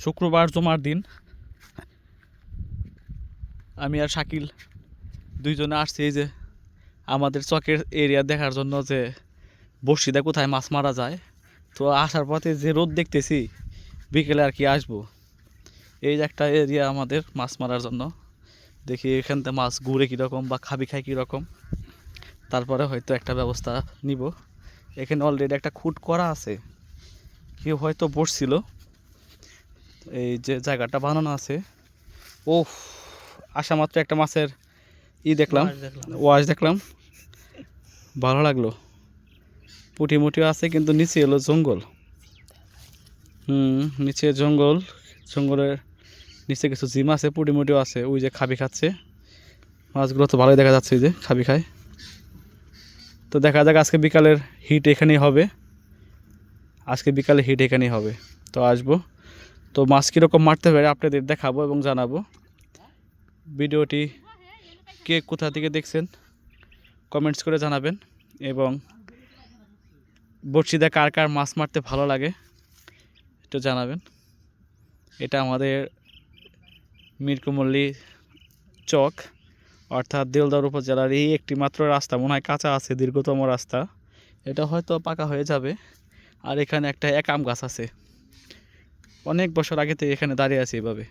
শুক্রবার জুমার দিন আমি আর শাকিল দুইজনে আসছি এই যে আমাদের চকের এরিয়া দেখার জন্য যে বড়শিতে কোথায় মাছ মারা যায়। তো আসার পথে যে রোদ দেখতেছি বিকেলে আর কি আসবো। এই যে একটা এরিয়া আমাদের মাছ মারার জন্য, দেখি এখান থেকে মাছ ঘুরে কীরকম বা খাবি খায় কীরকম, তারপরে হয়তো একটা ব্যবস্থা নিব। এখানে অলরেডি একটা খুঁট করা আছে, কেউ হয়তো বসছিল। এই যে জায়গাটা বানানো আছে, ও আসা মাত্র একটা মাছের দেখলাম, ওয়াশ দেখলাম, ভালো লাগলো। পুঁটি মুটিও আছে কিন্তু নিচে এলো জঙ্গল। নিচে জঙ্গল, জঙ্গলের নিচে কিছু জিম আছে, পুঁটি মুটিও আছে। ওই যে খাবি খাচ্ছে মাছগুলো, তো ভালোই দেখা যাচ্ছে ওই যে খাবি খায়। তো দেখা যাক আজকে বিকালের হিট এখানেই হবে, আজকে বিকালে হিট এখানেই হবে। তো আসবো, তো মাছ কীরকম মারতে পারে আপনাদের দেখাবো এবং জানাবো। ভিডিওটি কে কোথা থেকে দেখছেন কমেন্টস করে জানাবেন, এবং বড়শিতে কার কার মাছ মারতে ভালো লাগে একটু জানাবেন। এটা আমাদের মিরকুমল্লি চক, অর্থাৎ দেলদার উপজেলার এই একটি মাত্র রাস্তা মনে হয় কাঁচা আছে, দীর্ঘতম রাস্তা। এটা হয়তো পাকা হয়ে যাবে। আর এখানে একটা আম গাছ আছে, অনেক বছর আগে থেকে এখানে দাঁড়িয়ে আছে এভাবে।